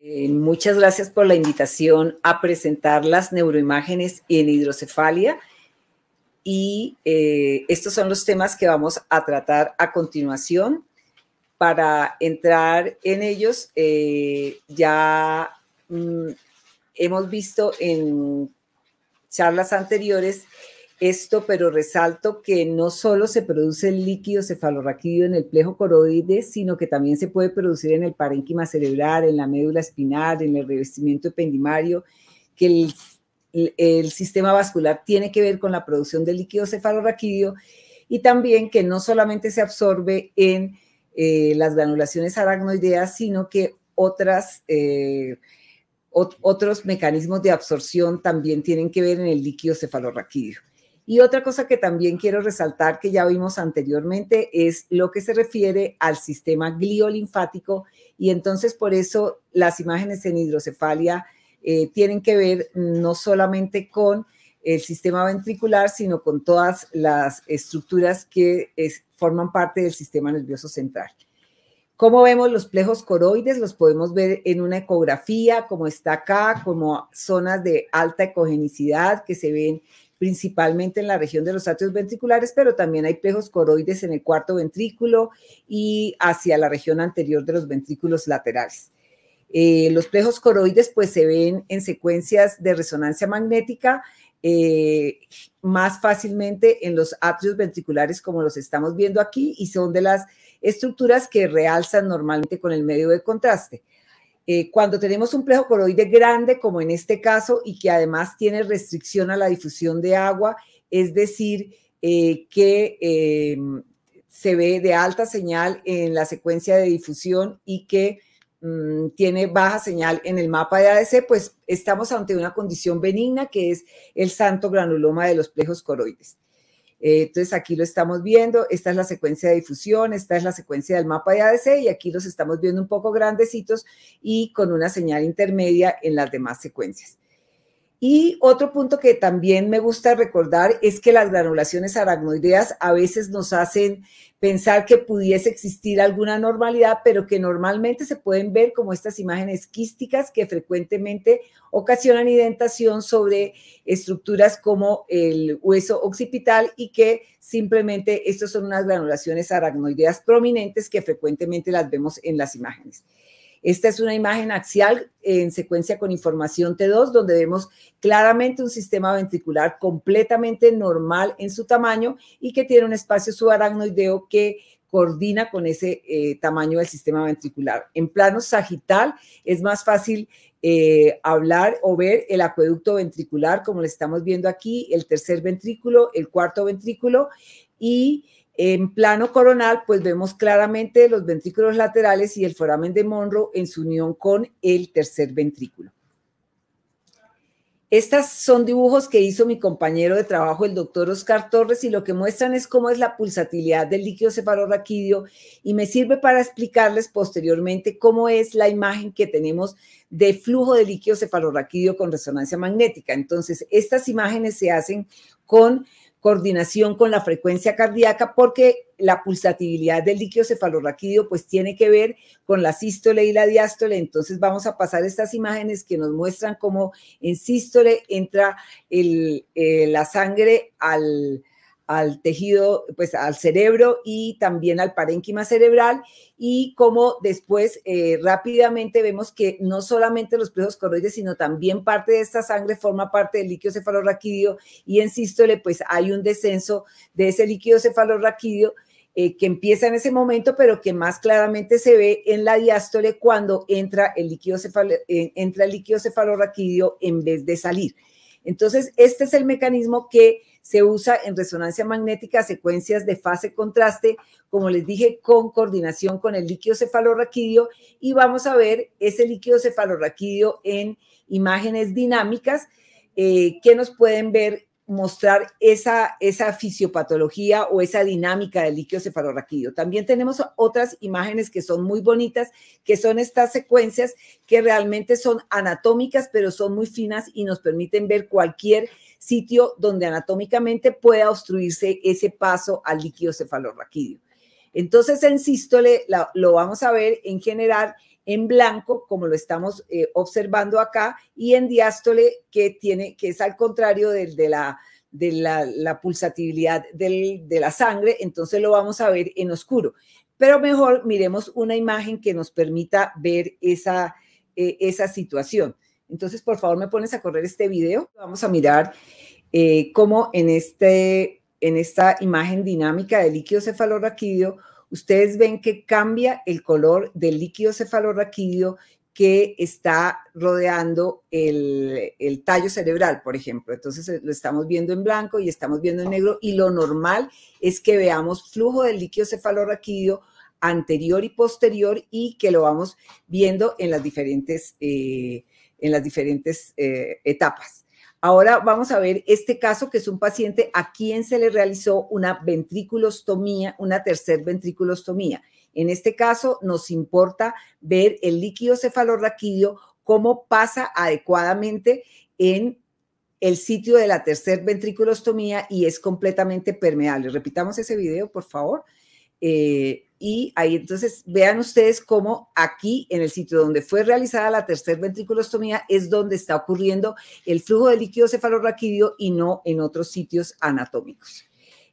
Muchas gracias por la invitación a presentar las neuroimágenes en hidrocefalia y estos son los temas que vamos a tratar a continuación. Para entrar en ellos, hemos visto en charlas anteriores esto, pero resalto que no solo se produce el líquido cefalorraquídeo en el plejo coroide, sino que también se puede producir en el parénquima cerebral, en la médula espinal, en el revestimiento ependimario, que el sistema vascular tiene que ver con la producción del líquido cefalorraquídeo y también que no solamente se absorbe en las granulaciones aracnoideas, sino que otros mecanismos de absorción también tienen que ver en el líquido cefalorraquídeo. Y otra cosa que también quiero resaltar, que ya vimos anteriormente, es lo que se refiere al sistema gliolinfático, y entonces por eso las imágenes en hidrocefalia tienen que ver no solamente con el sistema ventricular, sino con todas las estructuras que forman parte del sistema nervioso central. ¿Cómo vemos los plejos coroides? Los podemos ver en una ecografía, como está acá, como zonas de alta ecogenicidad que se ven principalmente en la región de los atrios ventriculares, pero también hay plejos coroides en el cuarto ventrículo y hacia la región anterior de los ventrículos laterales. Los plejos coroides pues se ven en secuencias de resonancia magnética más fácilmente en los atrios ventriculares, como los estamos viendo aquí, y son de las estructuras que realzan normalmente con el medio de contraste. Cuando tenemos un plejo coroide grande, como en este caso, y que además tiene restricción a la difusión de agua, es decir, que se ve de alta señal en la secuencia de difusión y que tiene baja señal en el mapa de ADC, pues estamos ante una condición benigna que es el santo granuloma de los plejos coroides. Entonces aquí lo estamos viendo, esta es la secuencia de difusión, esta es la secuencia del mapa de ADC y aquí los estamos viendo un poco grandecitos y con una señal intermedia en las demás secuencias. Y otro punto que también me gusta recordar es que las granulaciones aracnoideas a veces nos hacen pensar que pudiese existir alguna normalidad, pero que normalmente se pueden ver como estas imágenes quísticas que frecuentemente ocasionan indentación sobre estructuras como el hueso occipital y que simplemente estas son unas granulaciones aracnoideas prominentes que frecuentemente las vemos en las imágenes. Esta es una imagen axial en secuencia con información T2, donde vemos claramente un sistema ventricular completamente normal en su tamaño y que tiene un espacio subaracnoideo que coordina con ese tamaño del sistema ventricular. En plano sagital es más fácil hablar o ver el acueducto ventricular, como lo estamos viendo aquí, el tercer ventrículo, el cuarto ventrículo, y en plano coronal, pues vemos claramente los ventrículos laterales y el foramen de Monro en su unión con el tercer ventrículo. Estos son dibujos que hizo mi compañero de trabajo, el doctor Oscar Torres, y lo que muestran es cómo es la pulsatilidad del líquido cefalorraquídeo y me sirve para explicarles posteriormente cómo es la imagen que tenemos de flujo de líquido cefalorraquídeo con resonancia magnética. Entonces, estas imágenes se hacen con coordinación con la frecuencia cardíaca porque la pulsatividad del líquido cefalorraquídeo pues tiene que ver con la sístole y la diástole. Entonces vamos a pasar estas imágenes que nos muestran cómo en sístole entra la sangre al tejido, pues al cerebro y también al parénquima cerebral, y como después rápidamente vemos que no solamente los plejos coroides, sino también parte de esta sangre forma parte del líquido cefalorraquídeo, y en sístole pues hay un descenso de ese líquido cefalorraquídeo que empieza en ese momento, pero que más claramente se ve en la diástole cuando entra el líquido cefalorraquídeo en vez de salir. Entonces, este es el mecanismo que se usa en resonancia magnética, secuencias de fase contraste, como les dije, con coordinación con el líquido cefalorraquídeo, y vamos a ver ese líquido cefalorraquídeo en imágenes dinámicas que nos pueden mostrar esa fisiopatología o esa dinámica del líquido cefalorraquídeo. También tenemos otras imágenes que son muy bonitas, que son estas secuencias que realmente son anatómicas, pero son muy finas y nos permiten ver cualquier sitio donde anatómicamente pueda obstruirse ese paso al líquido cefalorraquídeo. Entonces, en sístole lo vamos a ver en general en blanco, como lo estamos observando acá, y en diástole, que es al contrario de la pulsatividad de la sangre, entonces lo vamos a ver en oscuro. Pero mejor miremos una imagen que nos permita ver esa situación. Entonces, por favor, me pones a correr este video. Vamos a mirar cómo en esta imagen dinámica del líquido cefalorraquídeo, ustedes ven que cambia el color del líquido cefalorraquídeo que está rodeando el tallo cerebral, por ejemplo. Entonces lo estamos viendo en blanco y estamos viendo en negro, y lo normal es que veamos flujo del líquido cefalorraquídeo anterior y posterior, y que lo vamos viendo en las diferentes etapas. Ahora vamos a ver este caso, que es un paciente a quien se le realizó una ventriculostomía, una tercer ventriculostomía. En este caso nos importa ver el líquido cefalorraquídeo, cómo pasa adecuadamente en el sitio de la tercer ventriculostomía y es completamente permeable. Repitamos ese video, por favor. Y ahí entonces vean ustedes cómo aquí en el sitio donde fue realizada la tercer ventriculostomía es donde está ocurriendo el flujo de líquido cefalorraquídeo y no en otros sitios anatómicos.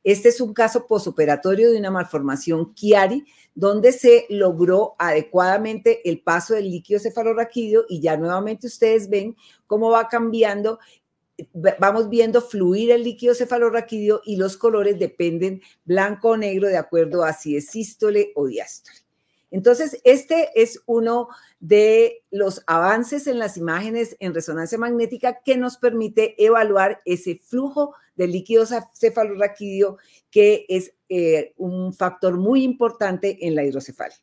Este es un caso posoperatorio de una malformación Chiari, donde se logró adecuadamente el paso del líquido cefalorraquídeo, y ya nuevamente ustedes ven cómo va cambiando. Vamos viendo fluir el líquido cefalorraquídeo y los colores dependen blanco o negro de acuerdo a si es sístole o diástole. Entonces, este es uno de los avances en las imágenes en resonancia magnética que nos permite evaluar ese flujo del líquido cefalorraquídeo, que es un factor muy importante en la hidrocefalia.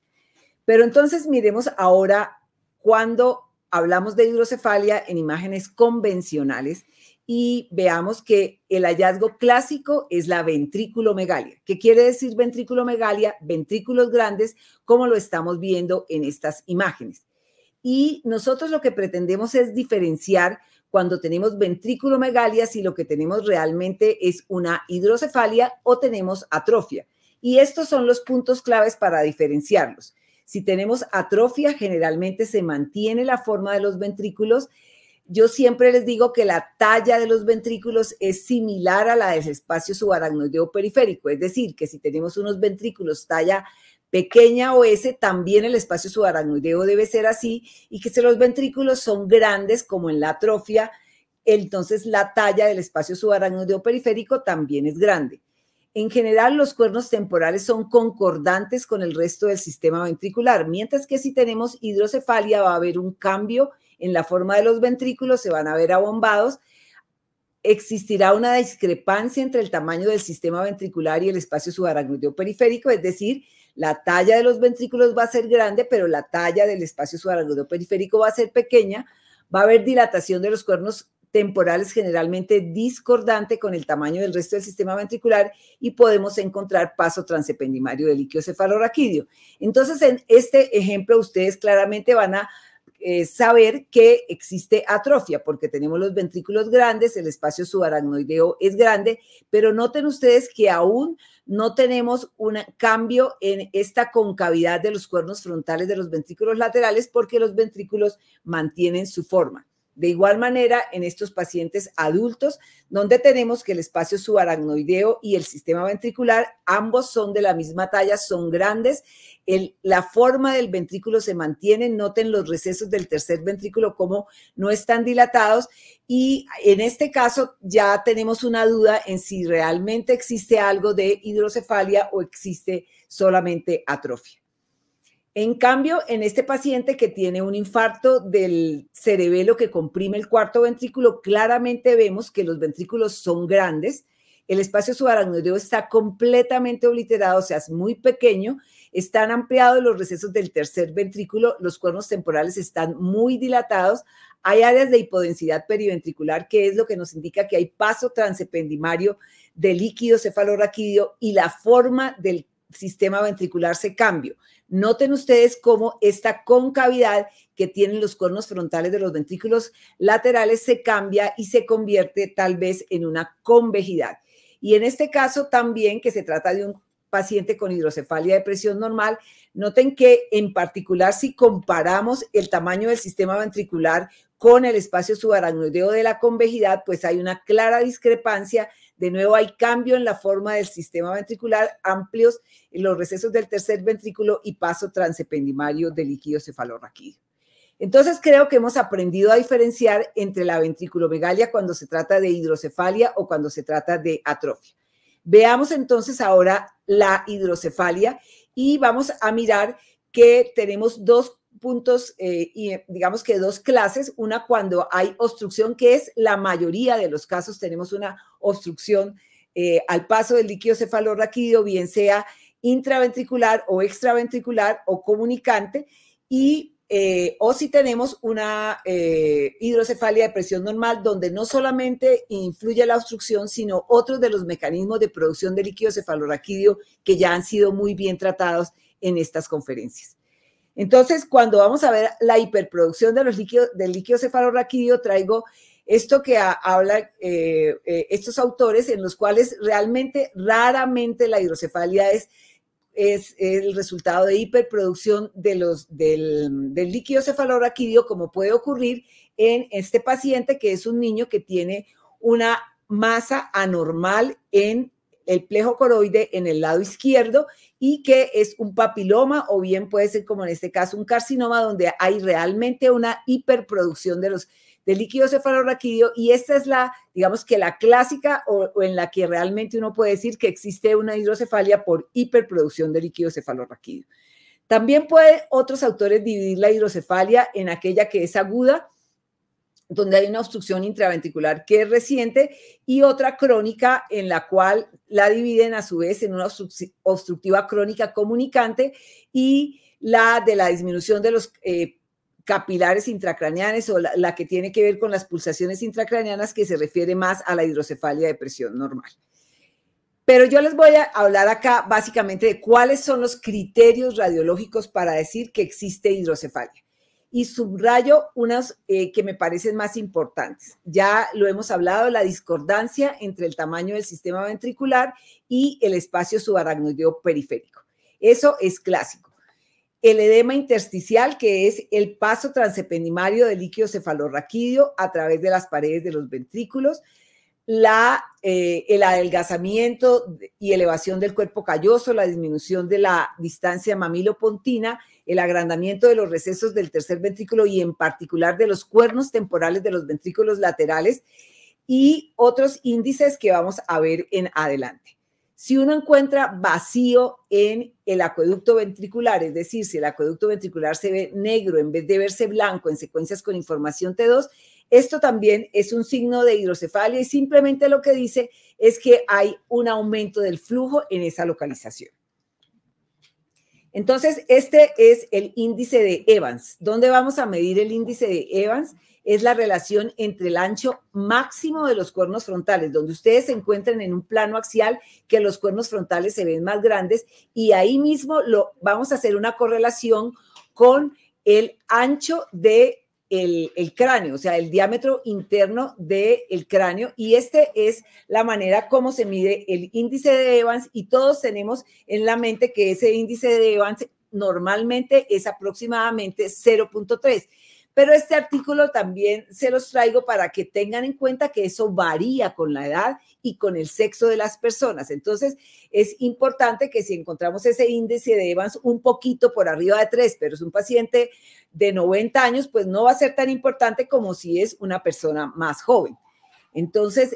Pero entonces miremos ahora cuando hablamos de hidrocefalia en imágenes convencionales y veamos que el hallazgo clásico es la ventrículomegalia. ¿Qué quiere decir ventrículomegalia? Ventrículos grandes, como lo estamos viendo en estas imágenes. Y nosotros lo que pretendemos es diferenciar cuando tenemos ventrículomegalia si lo que tenemos realmente es una hidrocefalia o tenemos atrofia. Y estos son los puntos claves para diferenciarlos. Si tenemos atrofia, generalmente se mantiene la forma de los ventrículos. Yo siempre les digo que la talla de los ventrículos es similar a la del espacio subaracnoideo periférico, es decir, que si tenemos unos ventrículos talla pequeña o S, también el espacio subaracnoideo debe ser así, y que si los ventrículos son grandes, como en la atrofia, entonces la talla del espacio subaracnoideo periférico también es grande. En general, los cuernos temporales son concordantes con el resto del sistema ventricular, mientras que si tenemos hidrocefalia va a haber un cambio en la forma de los ventrículos, se van a ver abombados. Existirá una discrepancia entre el tamaño del sistema ventricular y el espacio subaracnoideo periférico, es decir, la talla de los ventrículos va a ser grande, pero la talla del espacio subaracnoideo periférico va a ser pequeña. Va a haber dilatación de los cuernos temporales, generalmente discordante con el tamaño del resto del sistema ventricular, y podemos encontrar paso transependimario del líquido cefalorraquídeo. Entonces, en este ejemplo, ustedes claramente van a saber que existe atrofia, porque tenemos los ventrículos grandes, el espacio subaracnoideo es grande, pero noten ustedes que aún no tenemos un cambio en esta concavidad de los cuernos frontales de los ventrículos laterales, porque los ventrículos mantienen su forma. De igual manera, en estos pacientes adultos, donde tenemos que el espacio subaracnoideo y el sistema ventricular, ambos son de la misma talla, son grandes, la forma del ventrículo se mantiene, noten los recesos del tercer ventrículo como no están dilatados, y en este caso ya tenemos una duda en si realmente existe algo de hidrocefalia o existe solamente atrofia. En cambio, en este paciente que tiene un infarto del cerebelo que comprime el cuarto ventrículo, claramente vemos que los ventrículos son grandes, el espacio subaracnoideo está completamente obliterado, o sea, es muy pequeño, están ampliados los recesos del tercer ventrículo, los cuernos temporales están muy dilatados, hay áreas de hipodensidad periventricular, que es lo que nos indica que hay paso transependimario de líquido cefalorraquídeo, y la forma del sistema ventricular se cambia. Noten ustedes cómo esta concavidad que tienen los cuernos frontales de los ventrículos laterales se cambia y se convierte tal vez en una convejidad. Y en este caso también, que se trata de un paciente con hidrocefalia de presión normal. Noten que en particular si comparamos el tamaño del sistema ventricular con el espacio subaracnoideo de la convejidad, pues hay una clara discrepancia. De nuevo hay cambio en la forma del sistema ventricular, amplios en los recesos del tercer ventrículo y paso transependimario del líquido cefalorraquídeo. Entonces creo que hemos aprendido a diferenciar entre la ventriculomegalia cuando se trata de hidrocefalia o cuando se trata de atrofia. Veamos entonces ahora la hidrocefalia y vamos a mirar que tenemos dos puntos, y digamos que dos clases. Una cuando hay obstrucción, que es la mayoría de los casos, tenemos una obstrucción al paso del líquido cefalorraquídeo, bien sea intraventricular o extraventricular o comunicante, y o si tenemos una hidrocefalia de presión normal, donde no solamente influye la obstrucción, sino otros de los mecanismos de producción de líquido cefalorraquídeo que ya han sido muy bien tratados en estas conferencias. Entonces, cuando vamos a ver la hiperproducción de del líquido cefalorraquídeo, traigo esto que hablan estos autores, en los cuales realmente, raramente la hidrocefalia es el resultado de hiperproducción del líquido cefalorraquídeo, como puede ocurrir en este paciente, que es un niño que tiene una masa anormal en el plejo coroide en el lado izquierdo y que es un papiloma, o bien puede ser, como en este caso, un carcinoma, donde hay realmente una hiperproducción del líquido cefalorraquídeo, y esta es digamos que la clásica o en la que realmente uno puede decir que existe una hidrocefalia por hiperproducción de líquido cefalorraquídeo. También pueden otros autores dividir la hidrocefalia en aquella que es aguda, donde hay una obstrucción intraventricular que es reciente, y otra crónica, en la cual la dividen a su vez en una obstructiva crónica comunicante y la de la disminución de los capilares intracraneales, o la que tiene que ver con las pulsaciones intracraneanas, que se refiere más a la hidrocefalia de presión normal. Pero yo les voy a hablar acá básicamente de cuáles son los criterios radiológicos para decir que existe hidrocefalia. Y subrayo unas que me parecen más importantes. Ya lo hemos hablado, la discordancia entre el tamaño del sistema ventricular y el espacio subaracnoideo periférico. Eso es clásico. El edema intersticial, que es el paso transependimario del líquido cefalorraquídeo a través de las paredes de los ventrículos. El adelgazamiento y elevación del cuerpo calloso, la disminución de la distancia mamilo-pontina, el agrandamiento de los recesos del tercer ventrículo y en particular de los cuernos temporales de los ventrículos laterales, y otros índices que vamos a ver en adelante. Si uno encuentra vacío en el acueducto ventricular, es decir, si el acueducto ventricular se ve negro en vez de verse blanco en secuencias con información T2, esto también es un signo de hidrocefalia, y simplemente lo que dice es que hay un aumento del flujo en esa localización. Entonces, este es el índice de Evans. ¿Dónde vamos a medir el índice de Evans? Es la relación entre el ancho máximo de los cuernos frontales, donde ustedes se encuentran en un plano axial, que los cuernos frontales se ven más grandes, y ahí mismo vamos a hacer una correlación con el ancho del cráneo, o sea, el diámetro interno del cráneo, y este es la manera como se mide el índice de Evans, y todos tenemos en la mente que ese índice de Evans normalmente es aproximadamente 0.3. Pero este artículo también se los traigo para que tengan en cuenta que eso varía con la edad y con el sexo de las personas. Entonces, es importante que si encontramos ese índice de Evans un poquito por arriba de 3, pero es un paciente de 90 años, pues no va a ser tan importante como si es una persona más joven. Entonces,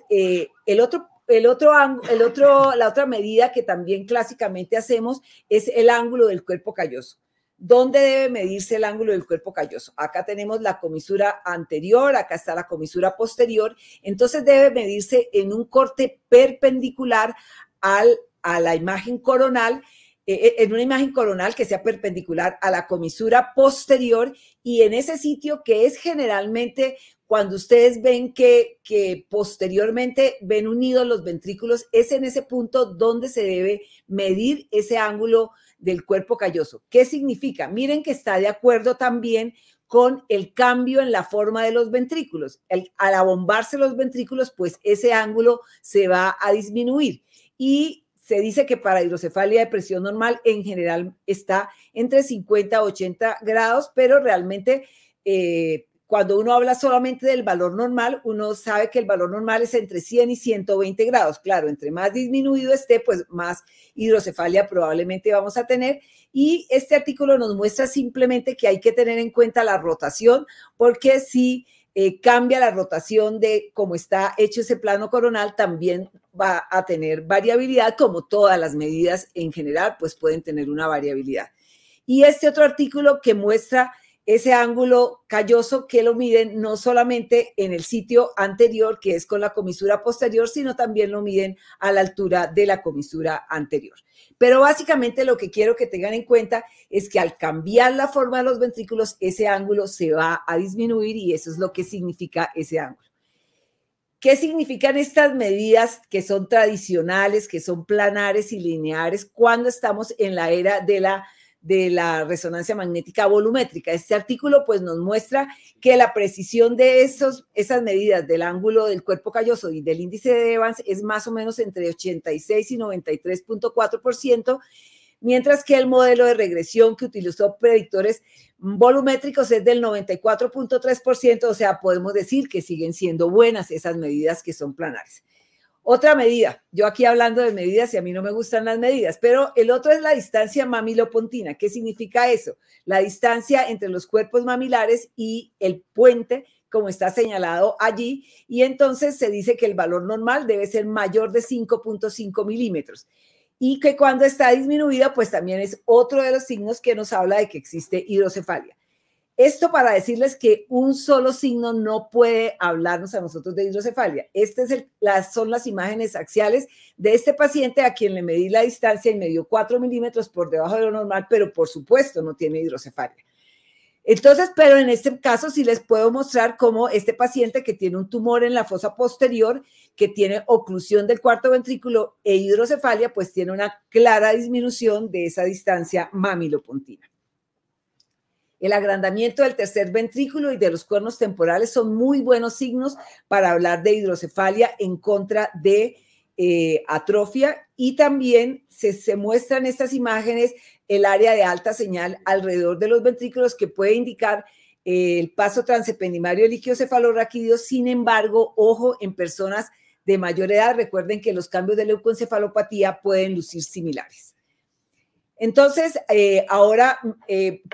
la otra medida que también clásicamente hacemos es el ángulo del cuerpo calloso. ¿Dónde debe medirse el ángulo del cuerpo calloso? Acá tenemos la comisura anterior, acá está la comisura posterior. Entonces debe medirse en un corte perpendicular a la imagen coronal, en una imagen coronal que sea perpendicular a la comisura posterior, y en ese sitio que es generalmente cuando ustedes ven que posteriormente ven unidos los ventrículos, es en ese punto donde se debe medir ese ángulo del cuerpo calloso. ¿Qué significa? Miren que está de acuerdo también con el cambio en la forma de los ventrículos. Al abombarse los ventrículos, pues ese ángulo se va a disminuir. Y se dice que para hidrocefalia de presión normal en general está entre 50 a 80 grados, pero realmente cuando uno habla solamente del valor normal, uno sabe que el valor normal es entre 100 y 120 grados. Claro, entre más disminuido esté, pues más hidrocefalia probablemente vamos a tener. Y este artículo nos muestra simplemente que hay que tener en cuenta la rotación, porque si cambia la rotación de cómo está hecho ese plano coronal, también va a tener variabilidad, como todas las medidas en general, pues pueden tener una variabilidad. Y este otro artículo que muestra ese ángulo calloso que lo miden no solamente en el sitio anterior, que es con la comisura posterior, sino también lo miden a la altura de la comisura anterior. Pero básicamente lo que quiero que tengan en cuenta es que al cambiar la forma de los ventrículos, ese ángulo se va a disminuir y eso es lo que significa ese ángulo. ¿Qué significan estas medidas que son tradicionales, que son planares y lineares cuando estamos en la era de la resonancia magnética volumétrica? Este artículo pues nos muestra que la precisión de esas medidas del ángulo del cuerpo calloso y del índice de Evans es más o menos entre 86 y 93.4%, mientras que el modelo de regresión que utilizó predictores volumétricos es del 94.3%, o sea, podemos decir que siguen siendo buenas esas medidas que son planares. Otra medida, yo aquí hablando de medidas y a mí no me gustan las medidas, pero el otro es la distancia mamilopontina. ¿Qué significa eso? La distancia entre los cuerpos mamilares y el puente, como está señalado allí, y entonces se dice que el valor normal debe ser mayor de 5.5 milímetros. Y que cuando está disminuida, pues también es otro de los signos que nos habla de que existe hidrocefalia. Esto para decirles que un solo signo no puede hablarnos a nosotros de hidrocefalia. Son las imágenes axiales de este paciente a quien le medí la distancia y me dio 4 milímetros por debajo de lo normal, pero por supuesto no tiene hidrocefalia. Entonces, pero en este caso sí les puedo mostrar cómo este paciente que tiene un tumor en la fosa posterior, que tiene oclusión del cuarto ventrículo e hidrocefalia, pues tiene una clara disminución de esa distancia mamilopontina. El agrandamiento del tercer ventrículo y de los cuernos temporales son muy buenos signos para hablar de hidrocefalia en contra de atrofia, y también se muestran estas imágenes el área de alta señal alrededor de los ventrículos que puede indicar el paso transependimario líquido cefalorraquídeo. Sin embargo, ojo, en personas de mayor edad, recuerden que los cambios de leucoencefalopatía pueden lucir similares. Entonces, ahora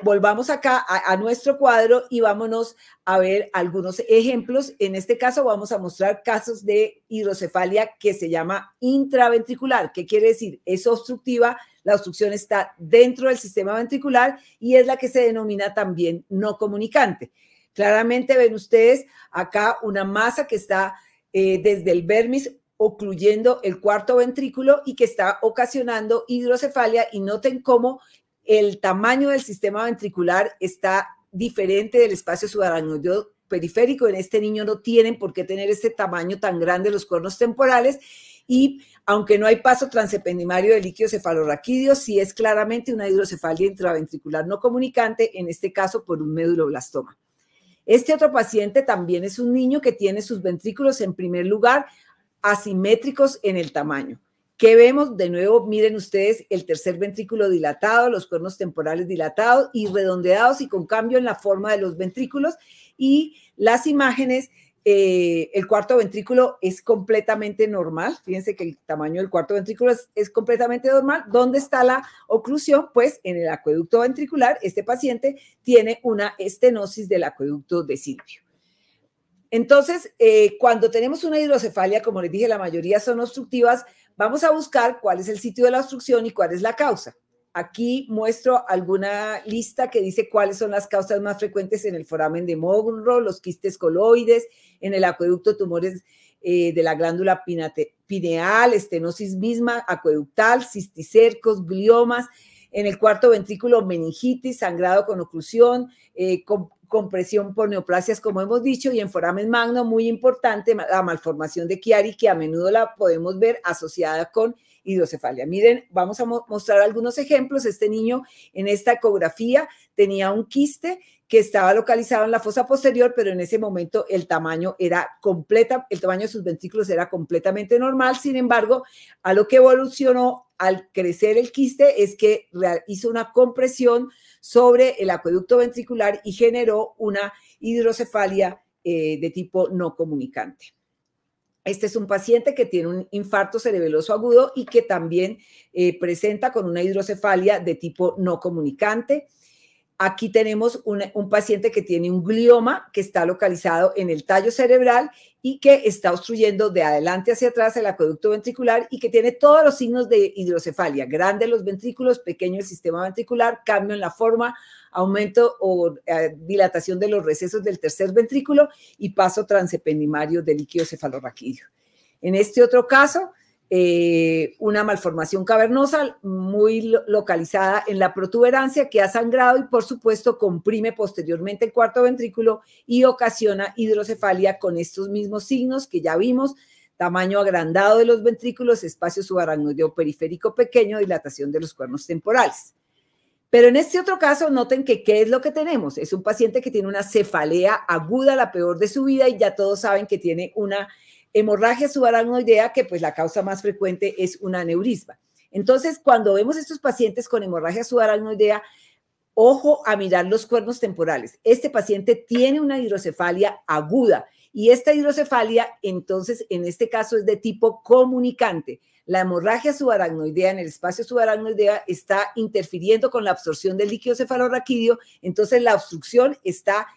volvamos acá a nuestro cuadro y vámonos a ver algunos ejemplos. En este caso vamos a mostrar casos de hidrocefalia que se llama intraventricular. ¿Qué quiere decir? Es obstructiva, la obstrucción está dentro del sistema ventricular y es la que se denomina también no comunicante. Claramente ven ustedes acá una masa que está desde el vermis ocluyendo el cuarto ventrículo y que está ocasionando hidrocefalia, y noten cómo el tamaño del sistema ventricular está diferente del espacio subaracnoideo periférico. En este niño no tienen por qué tener este tamaño tan grande los cuernos temporales, y aunque no hay paso transependimario de líquido cefalorraquídeo, sí es claramente una hidrocefalia intraventricular no comunicante, en este caso por un meduloblastoma. Este otro paciente también es un niño que tiene sus ventrículos en primer lugar asimétricos en el tamaño. ¿Qué vemos? De nuevo, miren ustedes el tercer ventrículo dilatado, los cuernos temporales dilatados y redondeados y con cambio en la forma de los ventrículos, y las imágenes, el cuarto ventrículo es completamente normal. Fíjense que el tamaño del cuarto ventrículo es completamente normal. ¿Dónde está la oclusión? Pues en el acueducto ventricular. Este paciente tiene una estenosis del acueducto de Silvio. Entonces, cuando tenemos una hidrocefalia, como les dije, la mayoría son obstructivas, vamos a buscar cuál es el sitio de la obstrucción y cuál es la causa. Aquí muestro alguna lista que dice cuáles son las causas más frecuentes en el foramen de Monro, los quistes coloides, en el acueducto tumores de la glándula pineal, estenosis misma acueductal, cisticercos, gliomas, en el cuarto ventrículo meningitis, sangrado con oclusión, compresión por neoplasias, como hemos dicho, y en foramen magno, muy importante, la malformación de Chiari, que a menudo la podemos ver asociada con hidrocefalia. Miren, vamos a mostrar algunos ejemplos. Este niño en esta ecografía tenía un quiste que estaba localizado en la fosa posterior, pero en ese momento el tamaño de sus ventrículos era completamente normal. Sin embargo, a lo que evolucionó al crecer el quiste es que hizo una compresión sobre el acueducto ventricular y generó una hidrocefalia de tipo no comunicante. Este es un paciente que tiene un infarto cerebeloso agudo y que también presenta con una hidrocefalia de tipo no comunicante. Aquí tenemos un paciente que tiene un glioma que está localizado en el tallo cerebral y que está obstruyendo de adelante hacia atrás el acueducto ventricular y que tiene todos los signos de hidrocefalia: grande los ventrículos, pequeño el sistema ventricular, cambio en la forma, aumento o dilatación de los recesos del tercer ventrículo y paso transependimario del líquido cefalorraquídeo. En este otro caso, una malformación cavernosa muy localizada en la protuberancia que ha sangrado y por supuesto comprime posteriormente el cuarto ventrículo y ocasiona hidrocefalia con estos mismos signos que ya vimos: tamaño agrandado de los ventrículos, espacio subaracnoideo periférico pequeño, dilatación de los cuernos temporales. Pero en este otro caso, noten que ¿qué es lo que tenemos? Es un paciente que tiene una cefalea aguda, la peor de su vida, y ya todos saben que tiene una hemorragia subaracnoidea, que pues la causa más frecuente es un aneurisma. Entonces, cuando vemos estos pacientes con hemorragia subaracnoidea, ojo a mirar los cuernos temporales. Este paciente tiene una hidrocefalia aguda y esta hidrocefalia, entonces, en este caso es de tipo comunicante. La hemorragia subaracnoidea en el espacio subaracnoidea está interfiriendo con la absorción del líquido cefalorraquídeo, entonces la obstrucción está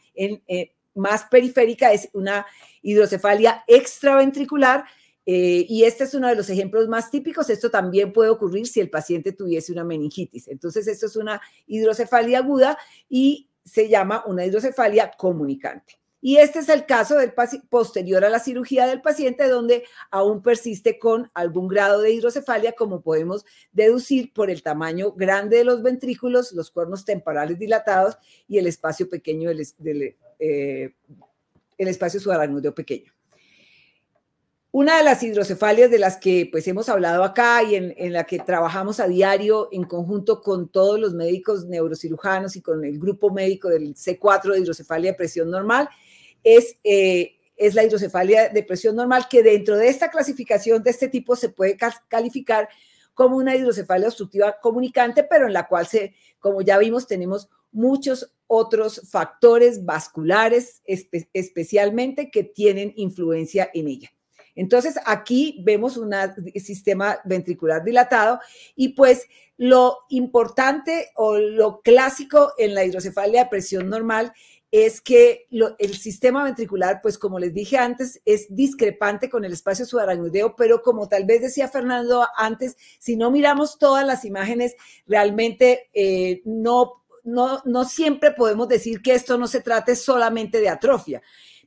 más periférica, es una hidrocefalia extraventricular, y este es uno de los ejemplos más típicos. Esto también puede ocurrir si el paciente tuviese una meningitis. Entonces, esto es una hidrocefalia aguda y se llama una hidrocefalia comunicante. Y este es el caso del posterior a la cirugía del paciente, donde aún persiste con algún grado de hidrocefalia, como podemos deducir por el tamaño grande de los ventrículos, los cuernos temporales dilatados y el espacio pequeño el espacio subaracnoideo pequeño. Una de las hidrocefalias de las que pues hemos hablado acá y en la que trabajamos a diario en conjunto con todos los médicos neurocirujanos y con el grupo médico del C4 de hidrocefalia de presión normal es la hidrocefalia de presión normal, que dentro de esta clasificación de este tipo se puede calificar como una hidrocefalia obstructiva comunicante, pero en la cual, como ya vimos, tenemos muchos otros factores vasculares especialmente que tienen influencia en ella. Entonces, aquí vemos un sistema ventricular dilatado y pues lo importante o lo clásico en la hidrocefalia de presión normal es que el sistema ventricular, pues como les dije antes, es discrepante con el espacio subaracnoideo, pero como tal vez decía Fernando antes, si no miramos todas las imágenes, realmente no siempre podemos decir que esto no se trate solamente de atrofia.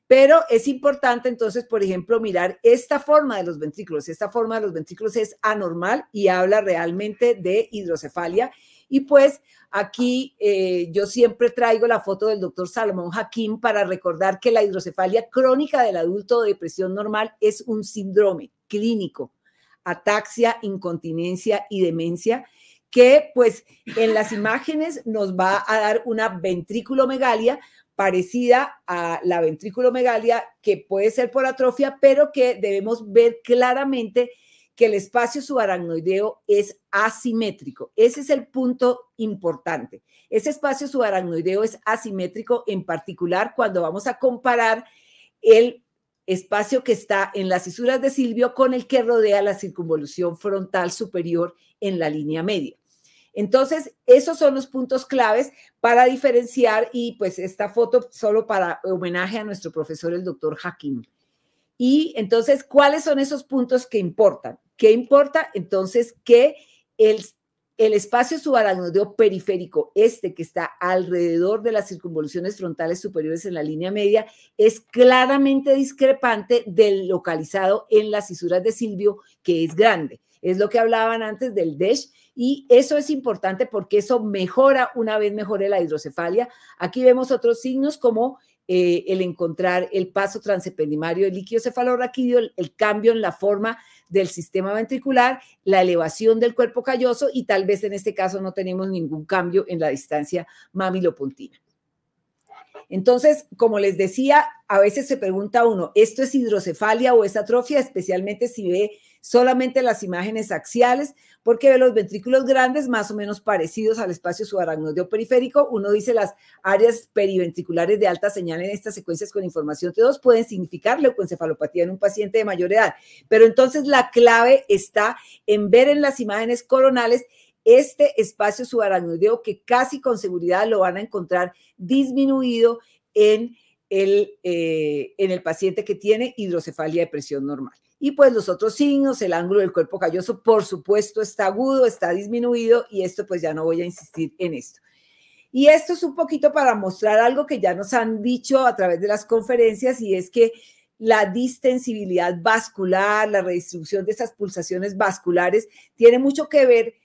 Pero es importante entonces, por ejemplo, mirar esta forma de los ventrículos. Esta forma de los ventrículos es anormal y habla realmente de hidrocefalia. Y pues aquí yo siempre traigo la foto del doctor Salomón Hakim para recordar que la hidrocefalia crónica del adulto de presión normal es un síndrome clínico, ataxia, incontinencia y demencia, que pues en las imágenes nos va a dar una ventriculomegalia parecida a la ventriculomegalia que puede ser por atrofia, pero que debemos ver claramente que el espacio subaracnoideo es asimétrico. Ese es el punto importante. Ese espacio subaracnoideo es asimétrico, en particular cuando vamos a comparar el espacio que está en las cisuras de Silvio con el que rodea la circunvolución frontal superior en la línea media. Entonces, esos son los puntos claves para diferenciar, y pues esta foto solo para homenaje a nuestro profesor, el doctor Hakim. Y entonces, ¿cuáles son esos puntos que importan? ¿Qué importa? Entonces, que el espacio subaracnoideo periférico, este que está alrededor de las circunvoluciones frontales superiores en la línea media, es claramente discrepante del localizado en las cisuras de Silvio, que es grande. Es lo que hablaban antes del DESH, y eso es importante porque eso mejora una vez mejore la hidrocefalia. Aquí vemos otros signos como el encontrar el paso transependimario del líquido cefalorraquídeo, el cambio en la forma del sistema ventricular, la elevación del cuerpo calloso, y tal vez en este caso no tenemos ningún cambio en la distancia mamilopontina. Entonces, como les decía, a veces se pregunta uno, ¿esto es hidrocefalia o es atrofia? Especialmente si ve solamente las imágenes axiales, porque ve los ventrículos grandes más o menos parecidos al espacio subaracnoideo periférico. Uno dice las áreas periventriculares de alta señal en estas secuencias con información T2 pueden significar leucoencefalopatía en un paciente de mayor edad. Pero entonces la clave está en ver en las imágenes coronales este espacio subaracnoideo que casi con seguridad lo van a encontrar disminuido en el paciente que tiene hidrocefalia de presión normal. Y pues los otros signos, el ángulo del cuerpo calloso, por supuesto, está agudo, está disminuido, y esto pues ya no voy a insistir en esto. Y esto es un poquito para mostrar algo que ya nos han dicho a través de las conferencias, y es que la distensibilidad vascular, la redistribución de esas pulsaciones vasculares, tiene mucho que ver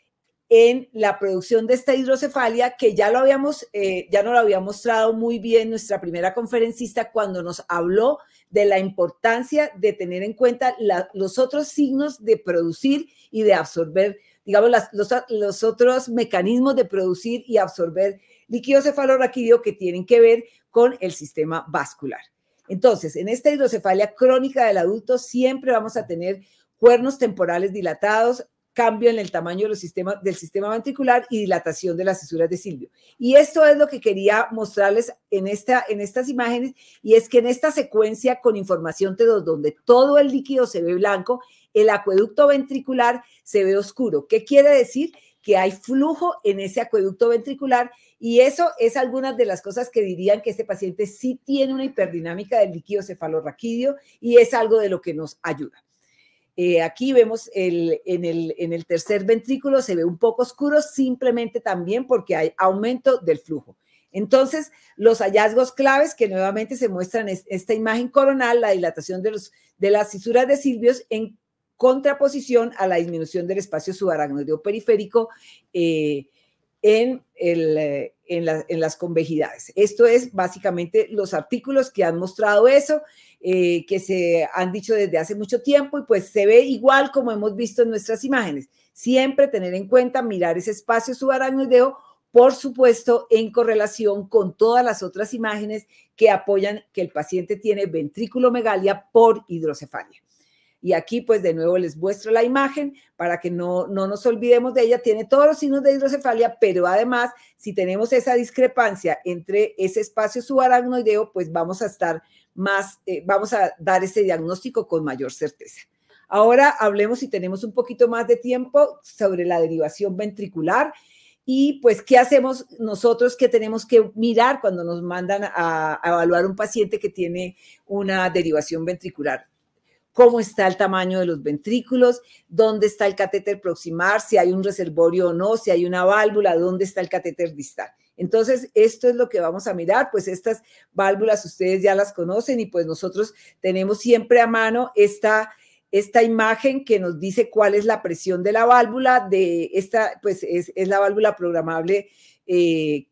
en la producción de esta hidrocefalia, que ya nos lo había mostrado muy bien nuestra primera conferencista cuando nos habló de la importancia de tener en cuenta los otros signos de producir y de absorber, digamos, los otros mecanismos de producir y absorber líquido cefalorraquídeo que tienen que ver con el sistema vascular. Entonces, en esta hidrocefalia crónica del adulto siempre vamos a tener cuernos temporales dilatados, cambio en el tamaño del sistema ventricular y dilatación de las cisuras de Silvio. Y esto es lo que quería mostrarles en estas imágenes, y es que en esta secuencia con información T2, donde todo el líquido se ve blanco, el acueducto ventricular se ve oscuro. ¿Qué quiere decir? Que hay flujo en ese acueducto ventricular, y eso es algunas de las cosas que dirían que este paciente sí tiene una hiperdinámica del líquido cefalorraquídeo, y es algo de lo que nos ayuda. Aquí vemos en el tercer ventrículo se ve un poco oscuro, simplemente también porque hay aumento del flujo. Entonces, los hallazgos claves que nuevamente se muestran en esta imagen coronal, la dilatación de las cisuras de Silvius en contraposición a la disminución del espacio subaracnoideo periférico en las convejidades. Esto es básicamente los artículos que han mostrado eso, que se han dicho desde hace mucho tiempo, y pues se ve igual como hemos visto en nuestras imágenes. Siempre tener en cuenta, mirar ese espacio subaracnoideo, por supuesto, en correlación con todas las otras imágenes que apoyan que el paciente tiene ventriculomegalia por hidrocefalia. Y aquí, pues, de nuevo les muestro la imagen para que no nos olvidemos de ella. Tiene todos los signos de hidrocefalia, pero además, si tenemos esa discrepancia entre ese espacio subaracnoideo, pues vamos a dar ese diagnóstico con mayor certeza. Ahora hablemos, si tenemos un poquito más de tiempo, sobre la derivación ventricular. Y pues, ¿qué hacemos nosotros? ¿Qué tenemos que mirar cuando nos mandan a evaluar un paciente que tiene una derivación ventricular? Cómo está el tamaño de los ventrículos, dónde está el catéter proximal, si hay un reservorio o no, si hay una válvula, dónde está el catéter distal. Entonces, esto es lo que vamos a mirar. Pues estas válvulas ustedes ya las conocen, y pues nosotros tenemos siempre a mano esta imagen que nos dice cuál es la presión de la válvula. Pues es la válvula programable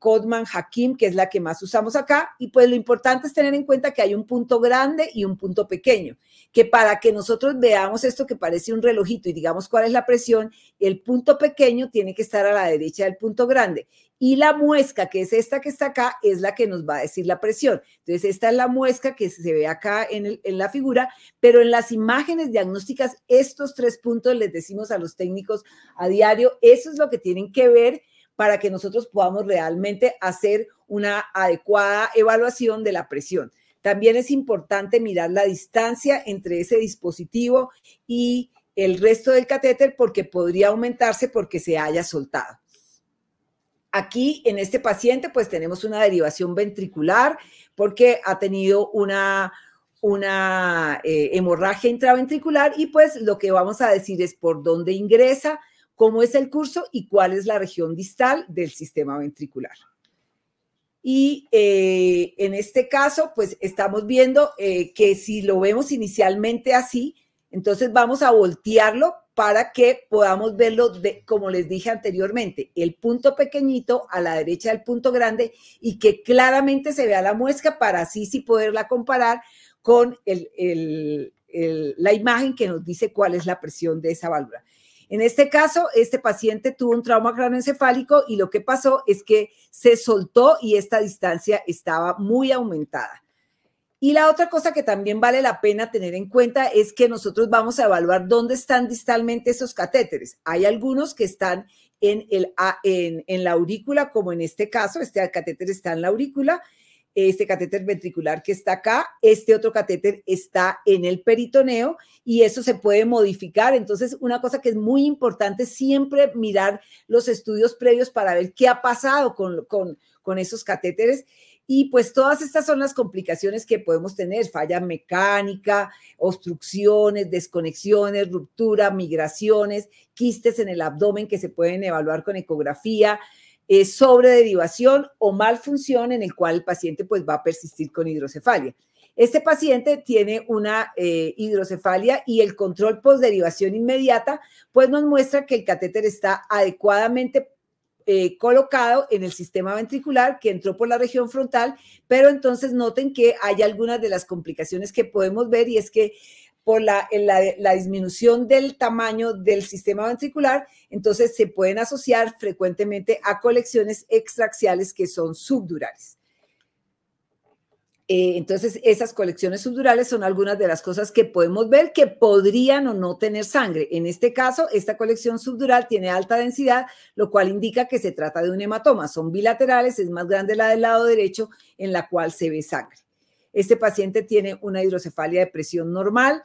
Codman-Hakim, que es la que más usamos acá. Y pues lo importante es tener en cuenta que hay un punto grande y un punto pequeño, que para que nosotros veamos esto que parece un relojito y digamos cuál es la presión, el punto pequeño tiene que estar a la derecha del punto grande, y la muesca, que es esta que está acá, es la que nos va a decir la presión. Entonces, esta es la muesca que se ve acá en la figura, pero en las imágenes diagnósticas, estos 3 puntos les decimos a los técnicos a diario, eso es lo que tienen que ver para que nosotros podamos realmente hacer una adecuada evaluación de la presión. También es importante mirar la distancia entre ese dispositivo y el resto del catéter, porque podría aumentarse porque se haya soltado. Aquí en este paciente pues tenemos una derivación ventricular porque ha tenido una hemorragia intraventricular, y pues lo que vamos a decir es por dónde ingresa, cómo es el curso y cuál es la región distal del sistema ventricular. Y en este caso, pues estamos viendo que si lo vemos inicialmente así, entonces vamos a voltearlo para que podamos verlo, como les dije anteriormente, el punto pequeñito a la derecha del punto grande, y que claramente se vea la muesca para así sí poderla comparar con la imagen que nos dice cuál es la presión de esa válvula. En este caso, este paciente tuvo un trauma craneoencefálico y lo que pasó es que se soltó y esta distancia estaba muy aumentada. Y la otra cosa que también vale la pena tener en cuenta es que nosotros vamos a evaluar dónde están distalmente esos catéteres. Hay algunos que están en la aurícula, como en este caso, este catéter está en la aurícula, este catéter ventricular que está acá, este otro catéter está en el peritoneo y eso se puede modificar. Entonces, una cosa que es muy importante es siempre mirar los estudios previos para ver qué ha pasado con esos catéteres. Y pues todas estas son las complicaciones que podemos tener: falla mecánica, obstrucciones, desconexiones, ruptura, migraciones, quistes en el abdomen que se pueden evaluar con ecografía, sobrederivación o malfunción en el cual el paciente pues va a persistir con hidrocefalia. Este paciente tiene una hidrocefalia y el control postderivación inmediata pues nos muestra que el catéter está adecuadamente colocado en el sistema ventricular que entró por la región frontal, pero entonces noten que hay algunas de las complicaciones que podemos ver y es que por la disminución del tamaño del sistema ventricular, entonces se pueden asociar frecuentemente a colecciones extraaxiales que son subdurales. Entonces, esas colecciones subdurales son algunas de las cosas que podemos ver que podrían o no tener sangre. En este caso, esta colección subdural tiene alta densidad, lo cual indica que se trata de un hematoma. Son bilaterales, es más grande la del lado derecho, en la cual se ve sangre. Este paciente tiene una hidrocefalia de presión normal,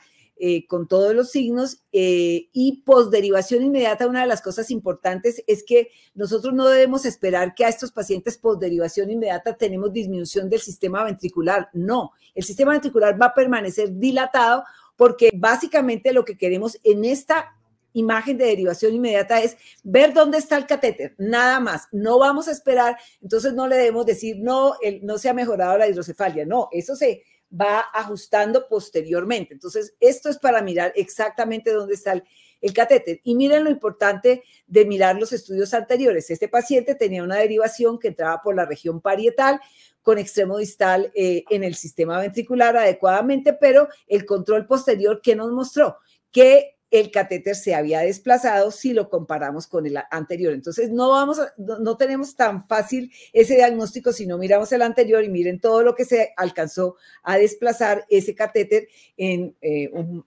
con todos los signos, y posderivación inmediata. Una de las cosas importantes es que nosotros no debemos esperar que a estos pacientes posderivación inmediata tenemos disminución del sistema ventricular. No, el sistema ventricular va a permanecer dilatado porque básicamente lo que queremos en esta imagen de derivación inmediata es ver dónde está el catéter, nada más. No vamos a esperar, entonces no le debemos decir, no, no se ha mejorado la hidrocefalia. No, eso se va ajustando posteriormente. Entonces, esto es para mirar exactamente dónde está el catéter. Y miren lo importante de mirar los estudios anteriores. Este paciente tenía una derivación que entraba por la región parietal con extremo distal en el sistema ventricular adecuadamente, pero el control posterior, ¿qué nos mostró? Que el catéter se había desplazado si lo comparamos con el anterior. Entonces, no tenemos tan fácil ese diagnóstico si no miramos el anterior y miren todo lo que se alcanzó a desplazar ese catéter en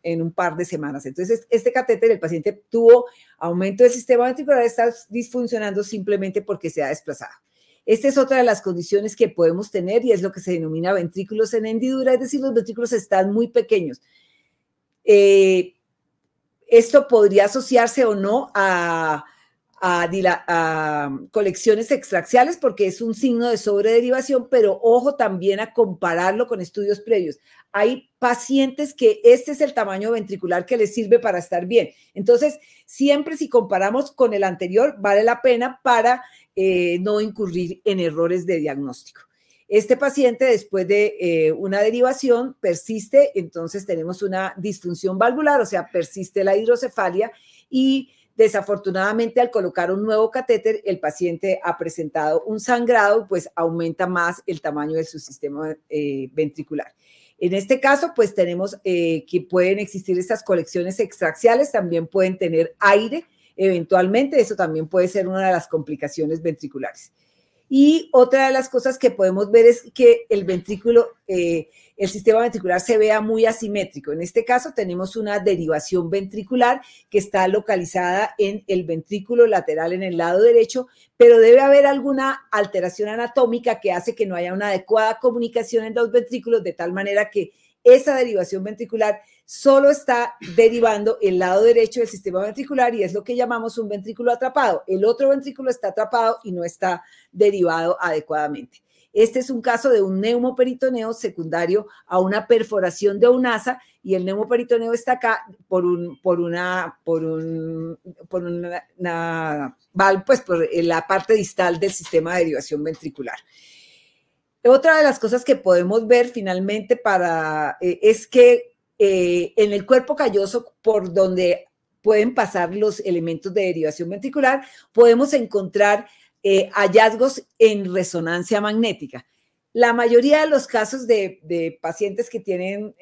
un par de semanas. Entonces, este catéter, el paciente tuvo aumento del sistema ventricular, está disfuncionando simplemente porque se ha desplazado. Esta es otra de las condiciones que podemos tener y es lo que se denomina ventrículos en hendidura, es decir, los ventrículos están muy pequeños. Esto podría asociarse o no a colecciones extraaxiales porque es un signo de sobrederivación, pero ojo también a compararlo con estudios previos. Hay pacientes que este es el tamaño ventricular que les sirve para estar bien. Entonces, siempre si comparamos con el anterior, vale la pena para no incurrir en errores de diagnóstico. Este paciente, después de una derivación, persiste, entonces tenemos una disfunción valvular, o sea, persiste la hidrocefalia y desafortunadamente al colocar un nuevo catéter, el paciente ha presentado un sangrado, pues aumenta más el tamaño de su sistema ventricular. En este caso, pues tenemos que pueden existir estas colecciones extraaxiales, también pueden tener aire, eventualmente, eso también puede ser una de las complicaciones ventriculares. Y otra de las cosas que podemos ver es que el ventrículo, el sistema ventricular se vea muy asimétrico. En este caso tenemos una derivación ventricular que está localizada en el ventrículo lateral en el lado derecho, pero debe haber alguna alteración anatómica que hace que no haya una adecuada comunicación entre los ventrículos, de tal manera que esa derivación ventricular solo está derivando el lado derecho del sistema ventricular y es lo que llamamos un ventrículo atrapado. El otro ventrículo está atrapado y no está derivado adecuadamente. Este es un caso de un neumoperitoneo secundario a una perforación de un asa y el neumoperitoneo está acá por la parte distal del sistema de derivación ventricular. Otra de las cosas que podemos ver finalmente es que en el cuerpo calloso, por donde pueden pasar los elementos de derivación ventricular, podemos encontrar hallazgos en resonancia magnética. La mayoría de los casos de pacientes que tienen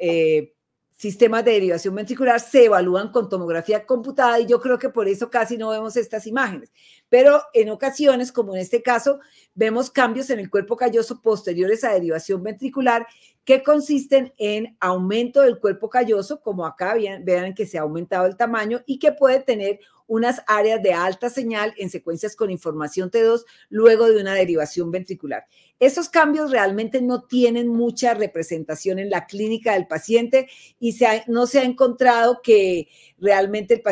sistemas de derivación ventricular se evalúan con tomografía computada y yo creo que por eso casi no vemos estas imágenes. Pero en ocasiones, como en este caso, vemos cambios en el cuerpo calloso posteriores a derivación ventricular que consisten en aumento del cuerpo calloso, como acá vean que se ha aumentado el tamaño y que puede tener unas áreas de alta señal en secuencias con información T2 luego de una derivación ventricular. Esos cambios realmente no tienen mucha representación en la clínica del paciente y no se ha encontrado que realmente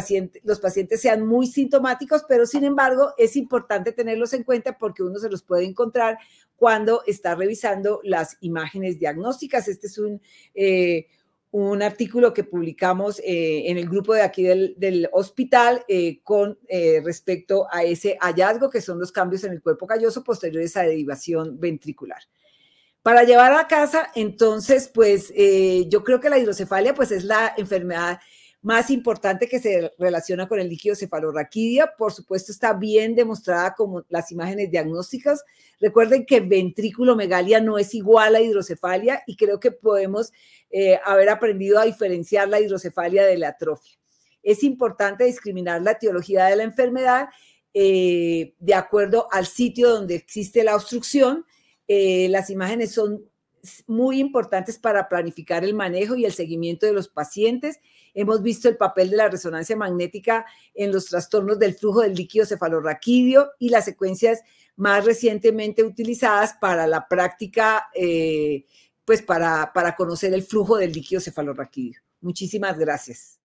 los pacientes sean muy sintomáticos, pero sin embargo es importante tenerlos en cuenta porque uno se los puede encontrar cuando está revisando las imágenes diagnósticas. Este es un artículo que publicamos en el grupo de aquí del hospital con respecto a ese hallazgo que son los cambios en el cuerpo calloso posteriores a derivación ventricular. Para llevar a casa, entonces, pues yo creo que la hidrocefalia pues es la enfermedad más importante que se relaciona con el líquido cefalorraquídeo. Por supuesto, está bien demostrada como las imágenes diagnósticas. Recuerden que ventriculomegalia no es igual a hidrocefalia y creo que podemos haber aprendido a diferenciar la hidrocefalia de la atrofia. Es importante discriminar la etiología de la enfermedad de acuerdo al sitio donde existe la obstrucción. Las imágenes son muy importantes para planificar el manejo y el seguimiento de los pacientes. Hemos visto el papel de la resonancia magnética en los trastornos del flujo del líquido cefalorraquídeo y las secuencias más recientemente utilizadas para la práctica, pues para conocer el flujo del líquido cefalorraquídeo. Muchísimas gracias.